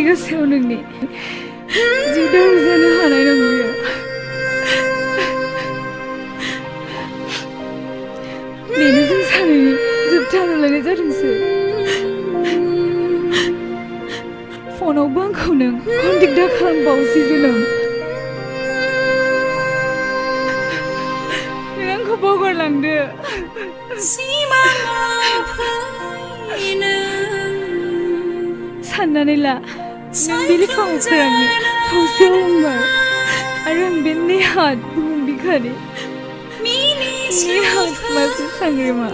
गोसोआव नोंनि जुदा जानो हानाय नंलिया बेनो जों सानैनि जोबथा नुलायनाय जादोंसो फनावबो आंखौ नों कन्टेक्ट दा खालामबावसै जोनोम नों आंखौ बावगारलांदो साननानै ला नों बिलिफां फोरांनि खावसेयाव बुंबाय आरो आं बे नेहात बुहुम बिखानि नेहात मासे सांग्रेमा